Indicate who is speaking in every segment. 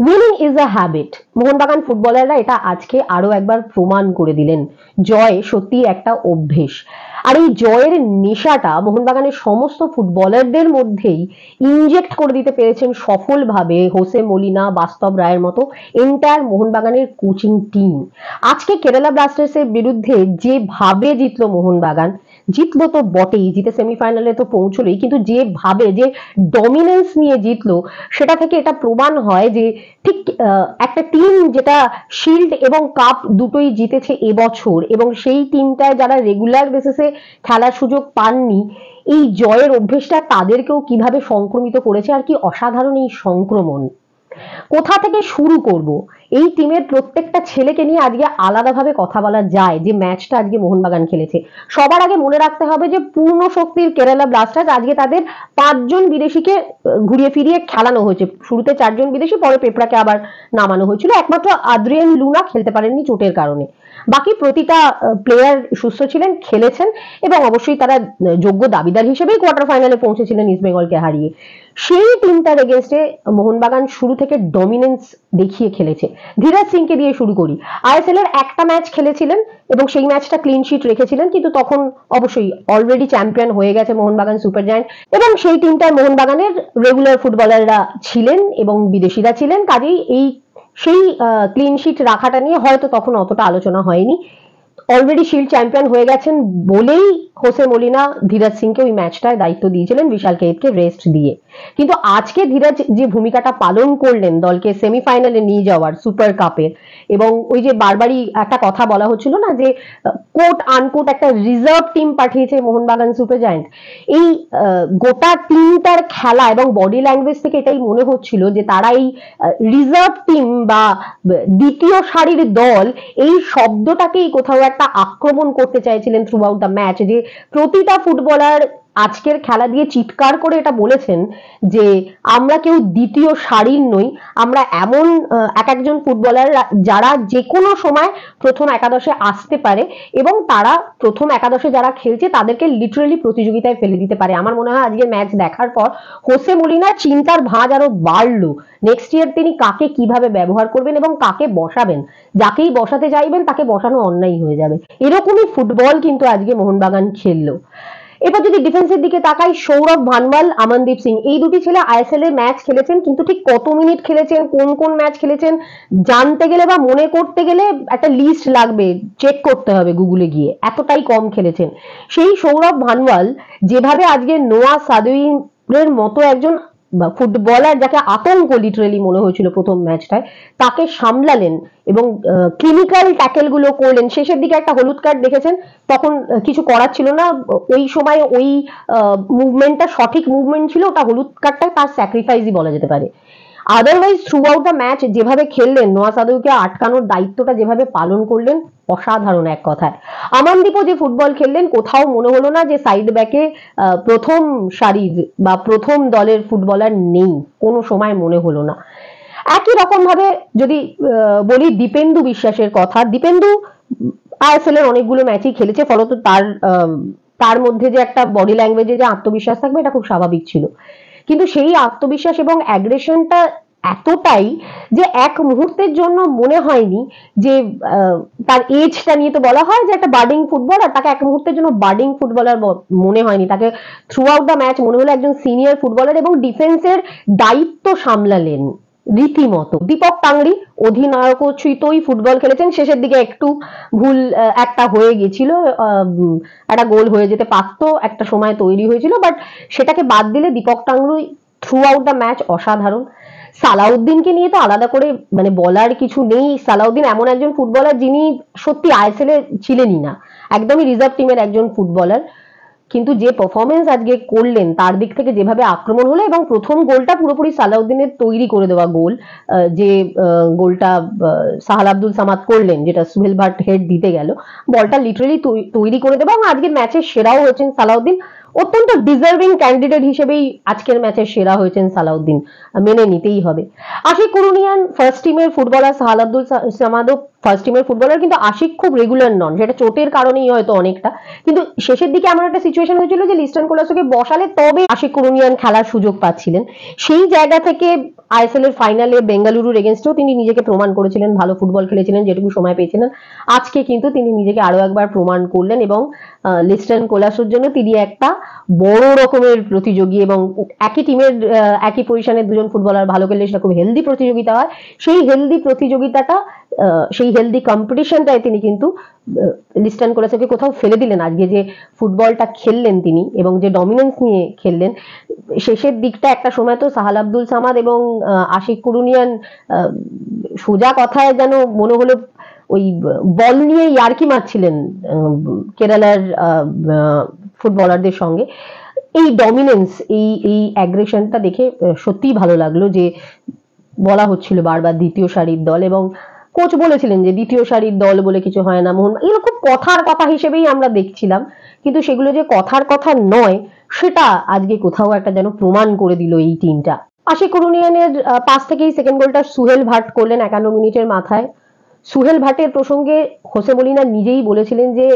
Speaker 1: Winning is a habit. Mohun Bagan ফুটবলাররা এটা আজকে আরো একবার প্রমাণ করে দিলেন। জয় সত্যি একটা অভ্যেস। আর এই জয়ের নেশাটা মোহনবাগানের সমস্ত ফুটবলারদের মধ্যেই ইনজেক্ট করে দিতে পেরেছেন সফলভাবে হোসে মলিনা, বাস্তব রায়ের মতো এন্টায়ার মোহনবাগানের কোচিং টিম। আজকে কেরালা ব্লাস্টার্সের বিরুদ্ধে যেভাবে জিতলো মোহনবাগান, জিতলো তো বটেই, জিতে সেমিফাইনালে তো পৌঁছলোই, কিন্তু যেভাবে যে ডমিনেন্স নিয়ে জিতলো সেটা থেকে এটা প্রমাণ হয় যে ঠিক একটা টিম যেটা শিল্ড এবং কাপ দুটোই জিতেছে এবছর, এবং সেই টিমটায় যারা রেগুলার বেসিসে খেলার সুযোগ পাননি, এই জয়ের অভ্যেসটা তাদেরকেও কিভাবে সংক্রমিত করেছে। আর কি অসাধারণ এই সংক্রমণ। কোথা থেকে শুরু করব? এই টিমের প্রত্যেকটা ছেলেকে নিয়ে আজকে আলাদাভাবে কথা বলা যায় যে ম্যাচটা আজকে মোহনবাগান খেলেছে। সবার আগে মনে রাখতে হবে যে পূর্ণ শক্তির কেরালা ব্লাস্টার্স আজকে তাদের 5 জন বিদেশিকে ঘুরিয়ে ফিরিয়ে খেলানো হয়েছে। শুরুতে 4 জন বিদেশি, পরে পেপরাকে আবার নামানো হয়েছিল। একমাত্র আদ্রিয়ান লুনা খেলতে পারেননি চোটের কারণে। বাকি প্রতিটা প্লেয়ার সুস্থ ছিলেন, খেলেছেন, এবং অবশ্যই তারা যোগ্য দাবিদার হিসেবেই কোয়ার্টার ফাইনালে পৌঁছেছিলেন ইস্ট বেঙ্গলকে হারিয়ে। সেই টিমটার এগেনস্টে মোহনবাগান শুরু থেকে ডমিনেন্স দেখিয়ে খেলেছে। ধীরাজ সিংকে দিয়ে শুরু করি। আইএসএল এর একটা ম্যাচ খেলেছিলেন এবং সেই ম্যাচটা ক্লিন শিট রেখেছিলেন, কিন্তু তখন অবশ্যই অলরেডি চ্যাম্পিয়ন হয়ে গেছে মোহনবাগান সুপার জায়ান্ট, এবং সেই টিমটার মোহনবাগানের রেগুলার ফুটবলাররা ছিলেন এবং বিদেশিরা ছিলেন। কাজেই সেই ক্লিন শিট রাখাটা নিয়ে হয়তো তখন অতটা আলোচনা হয়নি। অলরেডি শিল্ড চ্যাম্পিয়ন হয়ে গেছেন বলেই হোসে মলিনা ধীরাজ সিংকে ওই ম্যাচটায় দায়িত্ব দিয়েছিলেন, বিশাল কেতকে রেস্ট দিয়ে। কিন্তু আজকে ধীরাজ যে ভূমিকাটা পালন করলেন দলকে সেমিফাইনালে নিয়ে যাওয়ার সুপার কাপের, এবং ওই যে বারবারই একটা কথা বলা হচ্ছিল না যে কোট আনকোট একটা রিজার্ভ টিম পাঠিয়েছে মোহনবাগান সুপার জায়ান্ট, এই গোটা টিমটার খেলা এবং বডি ল্যাঙ্গুয়েজ থেকে এটাই মনে হচ্ছিল যে তারা এই রিজার্ভ টিম বা দ্বিতীয় সারির দল, এই শব্দটাকেই কোথাও একটা আক্রমণ করতে চাইছিলেন থ্রু আউট দ্য ম্যাচ। যে প্রতিটা ফুটবলার আজকের খেলা দিয়ে চিৎকার করে এটা বলেছেন যে আমরা কেউ দ্বিতীয় সারির নই, আমরা এমন এক একজন ফুটবলার যারা যে কোনো সময় প্রথম একাদশে আসতে পারে, এবং তারা প্রথম একাদশে যারা খেলছে তাদেরকে লিটারেলি প্রতিযোগিতায় ফেলে দিতে পারে। আমার মনে হয় আজকের ম্যাচ দেখার পর হোসে মলিনার চিন্তার ভাঁজ আরো বাড়লো। নেক্সট ইয়ার তিনি কাকে কিভাবে ব্যবহার করবেন এবং কাকে বসাবেন। যাকেই বসাতে চাইবেন তাকে বসানো অন্যায় হয়ে যাবে। এরকমই ফুটবল কিন্তু আজকে মোহনবাগান খেললো। এবার যদি ডিফেন্সের দিকে তাকাই, সৌরভ ভানওয়াল, আমনদীপ সিং, এই দুটি ছেলে আইএসএল এর ম্যাচ খেলেছেন, কিন্তু ঠিক কত মিনিট খেলেছেন, কোন কোন ম্যাচ খেলেছেন জানতে গেলে বা মনে করতে গেলে একটা লিস্ট লাগবে, চেক করতে হবে গুগলে গিয়ে, এতটাই কম খেলেছেন। সেই সৌরভ ভানওয়াল যেভাবে আজকে নোয়া সাদুইনের মতো একজন ফুটবলার, যাকে আতঙ্ক লিটারেলি মনে হয়েছিল প্রথম ম্যাচটায়, তাকে সামলালেন এবং ক্লিনিক্যাল ট্যাকেল গুলো করলেন। শেষের দিকে একটা হলুদ কার্ড দেখেছেন, তখন কিছু করার ছিল না, ওই সময় ওই মুভমেন্টটা সঠিক মুভমেন্ট ছিল, ওটা হলুদ কার্ডটা তার স্যাক্রিফাইসই বলা যেতে পারে। Otherwise through out the match যেভাবে খেললেন, নোয়া সাদুকে আটকানোর দায়িত্বটা যেভাবে পালন করলেন, অসাধারণ এক কথায়। আমনদীপও যে ফুটবল খেললেন, কোথাও মনে হলো না যে সাইড ব্যাকে প্রথম সারির বা প্রথম দলের ফুটবলার নেই, কোনো সময় মনে হলো না। একই রকম ভাবে যদি বলি দীপেন্দু বিশ্বাসের কথা, দীপেন্দু আইএসএল এর অনেকগুলো ম্যাচই খেলেছে, ফলত তার মধ্যে যে একটা বডি ল্যাঙ্গুয়েজে যে আত্মবিশ্বাস থাকবে এটা খুব স্বাভাবিক ছিল, কিন্তু সেই আত্মবিশ্বাস এবং অ্যাগ্রেশনটা এতটাই যে এক মুহূর্তের জন্য মনে হয়নি যে তার এজটা নিয়ে তো বলা হয় যে একটা বার্ডিং ফুটবলার, তাকে এক মুহূর্তের জন্য বার্ডিং ফুটবলার মনে হয়নি। তাকে থ্রু আউট দ্য ম্যাচ মনে হলো একজন সিনিয়র ফুটবলার, এবং ডিফেন্সের দায়িত্ব সামলালেন রীতিমতো। দীপক টাংরি অধিনায়কোচিতই ফুটবল খেলেছেন, শেষের দিকে একটু ভুল একটা হয়ে গেছিল, একটা গোল হয়ে যেতে পারতো, একটা সময় তৈরি হয়েছিল, বাট সেটাকে বাদ দিলে Deepak Tangri throughout the match অসাধারণ। সালাউদ্দিনকে নিয়ে তো আলাদা করে মানে বলার কিছু নেই। সালাউদ্দিন এমন একজন ফুটবলার যিনি সত্যি আইএসএল এ ছিলেনই না, একদমই রিজার্ভ টিমের একজন ফুটবলার, কিন্তু যে পারফরমেন্স আজকে করলেন তার দিক থেকে যেভাবে আক্রমণ হলো, এবং প্রথম গোলটা পুরোপুরি সালাউদ্দিনের তৈরি করে দেওয়া গোল, যে গোলটা সাহাল আব্দুল সামাদ করলেন, যেটা সুহেল ভাট হেড দিতে গেল, বলটা লিটারালি তৈরি করে দেওয়া, এবং আজকের ম্যাচের সেরাও হয়েছেন সালাউদ্দিন। অত্যন্ত ডিজার্ভিং ক্যান্ডিডেট হিসেবেই আজকের ম্যাচের সেরা হয়েছেন সালাউদ্দিন, মেনে নিতেই হবে। আশিক কুরুনিয়ান ফার্স্ট টিমের ফুটবলার, সাহাল আব্দুল সামাদও ফার্স্ট টিমের ফুটবলার, কিন্তু আশিক খুব রেগুলার নন, সেটা চোটের কারণেই হয়তো অনেকটা। কিন্তু শেষের দিকে এমন একটা সিচুয়েশন হয়েছিল যে লিস্টন কোলাসোকে বসালে তবে আশিক কুরুনিয়ান খেলার সুযোগ পাচ্ছিলেন। সেই জায়গা থেকে আইএসএল এর ফাইনালে বেঙ্গালুরুর এগেনস্টেও তিনি নিজেকে প্রমাণ করেছিলেন, ভালো ফুটবল খেলেছিলেন যেটুকু সময় পেয়েছিলেন। আজকে কিন্তু তিনি নিজেকে আরো একবার প্রমাণ করলেন এবং লিস্টন কোলাসোর জন্য তিনি একটা বড় রকমের প্রতিযোগী, এবং একই টিমের একই পজিশনের দুজন ফুটবলার ভালো খেললে সেটা খুব হেলদি প্রতিযোগিতা হয়। সেই হেলদি প্রতিযোগিতাটা, সেই হেলদি কম্পিটিশনটায় তিনি কিন্তু লিস্টন কোলাসোকে কোথাও ফেলে দিলেন। আজকে যে ফুটবলটা খেললেন তিনি এবং যে ডমিনেন্স নিয়ে খেললেন, শেষের দিকটা একটা সময় তো সাহাল আব্দুল সামাদ এবং আশিক কুরুনিয়ান সোজা কথায় যেন মনে হলো ওই বল নিয়ে ইয়ার্কি মারছিলেন কেরালার ফুটবলারদের সঙ্গে। এই ডমিনেন্স, এই অ্যাগ্রেশনটা দেখে সত্যিই ভালো লাগলো। যে বলা হচ্ছিল বারবার দ্বিতীয় সারির দল, এবং কোচ বলেছিলেন যে দ্বিতীয় সারির দল বলে কিছু হয় না, মোহন এগুলো খুব কথার কথা হিসেবেই আমরা দেখছিলাম, কিন্তু সেগুলো যে কথার কথা নয় সেটা আজকে কোথাও একটা যেন প্রমাণ করে দিল এই টিমটা। আশিক কুরুনিয়ানের পাস থেকেই সেকেন্ড গোলটা সুহেল ভাট করলেন 51 মিনিটের মাথায়। সুহেল ভাটের প্রসঙ্গে হোসে মলিনা নিজেই বলেছিলেন যে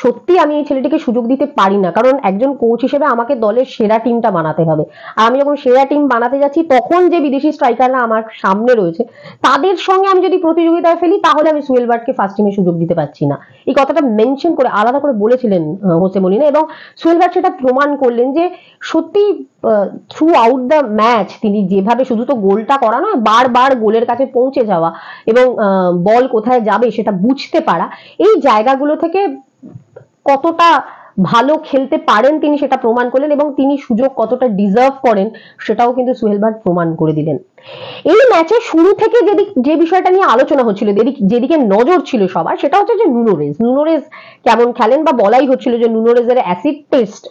Speaker 1: সত্যি আমি এই ছেলেটিকে সুযোগ দিতে পারি না, কারণ একজন কোচ হিসেবে আমাকে দলের সেরা টিমটা বানাতে হবে, আর আমি যখন সেরা টিম বানাতে যাচ্ছি তখন যে বিদেশি স্ট্রাইকাররা আমার সামনে রয়েছে তাদের সঙ্গে আমি যদি প্রতিযোগিতায় ফেলি তাহলে আমি সুহেল ভাটকে ফার্স্ট টিমে সুযোগ দিতে পারছি না। এই কথাটা মেনশন করে আলাদা করে বলেছিলেন হোসে মলিনা, এবং সুহেল ভাট সেটা প্রমাণ করলেন যে সত্যি থ্রু আউট দ্য ম্যাচ তিনি যেভাবে শুধু তো গোলটা করা নয়, বারবার গোলের কাছে পৌঁছে যাওয়া এবং বল কোথায় যাবে সেটা বুঝতে পারা, এই জায়গাগুলো থেকে কতটা ভালো খেলতে পারেন তিনি সেটা প্রমাণ করলেন, এবং তিনি সুযোগ কতটা ডিজার্ভ করেন সেটাও কিন্তু সুহেল ভাট প্রমাণ করে দিলেন। এই ম্যাচে শুরু থেকে যে বিষয়টা নিয়ে আলোচনা হচ্ছিল, যেদিকে নজর ছিল সবার, সেটা হচ্ছে যে নুনোরেজ কেমন খেলেন, বা বলাই হচ্ছিল যে নুনোরেজের অ্যাসিড টেস্ট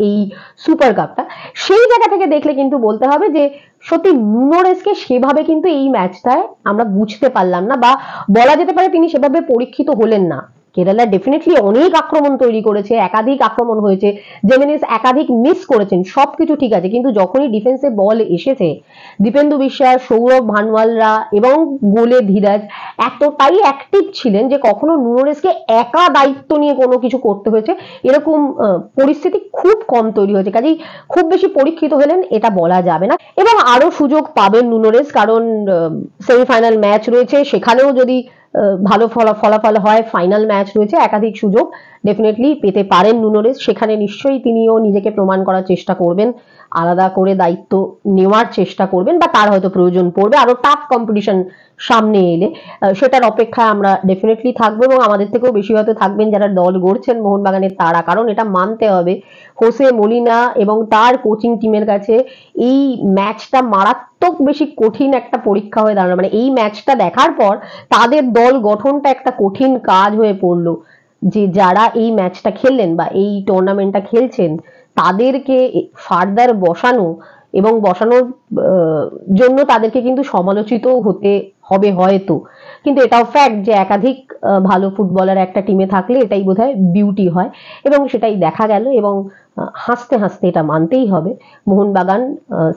Speaker 1: এই সুপার কাপটা। সেই জায়গা থেকে দেখলে কিন্তু বলতে হবে যে সত্যি নুনোরেজকে সেভাবে কিন্তু এই ম্যাচটায় আমরা বুঝতে পারলাম না, বা বলা যেতে পারে তিনি সেভাবে পরীক্ষিত হলেন না। কেরালা ডেফিনেটলি অনেক আক্রমণ তৈরি করেছে, একাধিক আক্রমণ হয়েছে, জেমিনিস একাধিক মিস করেছেন, সবকিছু ঠিক আছে, কিন্তু যখনই ডিফেন্সে বল এসেছে দীপেন্দু বিশ্বাস, সৌরভ ভানওয়ালরা এবং গোলে ধীরাজ এতটাই অ্যাক্টিভ ছিলেন যে কখনো নুনোরেসকে একা দায়িত্ব নিয়ে কোনো কিছু করতে হয়েছে এরকম পরিস্থিতি খুব কম তৈরি হয়েছে। কাজেই খুব বেশি পরীক্ষিত হলেন এটা বলা যাবে না, এবং আরো সুযোগ পাবেন নুনোরেস, কারণ সেমিফাইনাল ম্যাচ রয়েছে, সেখানেও যদি ভালো ফলাফল হয়, ফাইনাল ম্যাচ রয়েছে, একাধিক সুযোগ ডেফিনেটলি পেতে পারেন নুনোরেস। সেখানে নিশ্চয়ই তিনিও নিজেকে প্রমাণ করার চেষ্টা করবেন, আলাদা করে দায়িত্ব নেওয়ার চেষ্টা করবেন, বা তার হয়তো প্রয়োজন পড়বে আরো টাফ কম্পিটিশন সামনে এলে, সেটার অপেক্ষায় আমরা ডেফিনেটলি থাকবো, এবং আমাদের থেকেও বেশি হয়তো থাকবেন যারা দল গড়ছেন মোহনবাগানের তারা, কারণ এটা মানতে হবে হোসে মলিনা এবং তার কোচিং টিমের কাছে এই ম্যাচটা মারাত্মক বেশি কঠিন একটা পরীক্ষা হয়ে দাঁড়ালো। মানে এই ম্যাচটা দেখার পর তাদের দল গঠনটা একটা কঠিন কাজ হয়ে পড়লো, যে যারা এই ম্যাচটা খেললেন বা এই টুর্নামেন্টটা খেলছেন তাদেরকে ফার্দার বসানো, এবং বসানোর জন্য তাদেরকে কিন্তু সমালোচিত হতে হবে হয়তো, কিন্তু এটাও ফ্যাক্ট যে একাধিক ভালো ফুটবলার একটা টিমে থাকলে এটাই বোধহয় বিউটি হয়, এবং সেটাই দেখা গেল, এবং হাসতে হাসতে এটা মানতেই হবে মোহনবাগান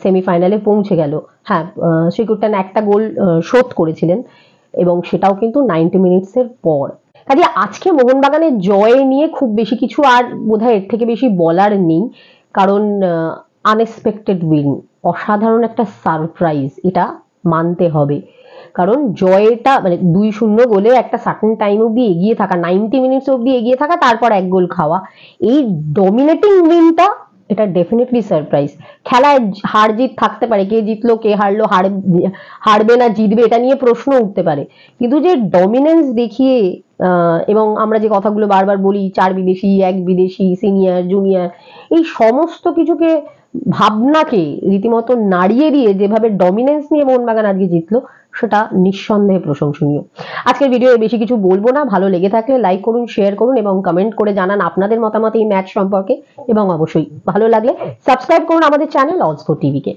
Speaker 1: সেমিফাইনালে পৌঁছে গেল। হ্যাঁ, শ্রীকুট্টান একটা গোল শোধ করেছিলেন, এবং সেটাও কিন্তু 90 মিনিটসের পর। কাজে আজকে মোহনবাগানের জয় নিয়ে খুব বেশি কিছু আর বোধহয় এর থেকে বেশি বলার নেই, কারণ আনএক্সপেক্টেড উইন, অসাধারণ একটা সারপ্রাইজ, এটা মানতে হবে। কারণ জয়টা মানে 2-0 গোলে একটা সার্টেন টাইম অব্দি এগিয়ে থাকা, 90 মিনিটস অব্দি এগিয়ে থাকা, তারপর এক গোল খাওয়া, এই ডমিনেটিং উইনটা এটা ডেফিনেটলি সারপ্রাইজ। খেলায় হার জিত থাকতে পারে, কে জিতলো কে হারলো, হারবে না জিতবে এটা নিয়ে প্রশ্ন উঠতে পারে, কিন্তু যে ডমিনেন্স দেখিয়ে এবং আমরা যে কথাগুলো বারবার বলি 4 বিদেশি 1 বিদেশি, সিনিয়র জুনিয়র, এই সমস্ত কিছুকে ভাবনাকে রীতিমতো নাড়িয়ে দিয়ে যেভাবে ডমিনেন্স নিয়ে মোহনবাগান আজকে জিতলো সেটা নিঃসন্দেহে প্রশংসনীয়। আজকের ভিডিও বেশি কিছু বলবো না, ভালো লেগে থাকলে লাইক করুন, শেয়ার করুন এবং কমেন্ট করে জানান আপনাদের মতামত এই ম্যাচ সম্পর্কে, এবং অবশ্যই ভালো লাগলে সাবস্ক্রাইব করুন আমাদের চ্যানেল অলস্পোর্ট টিভিকে।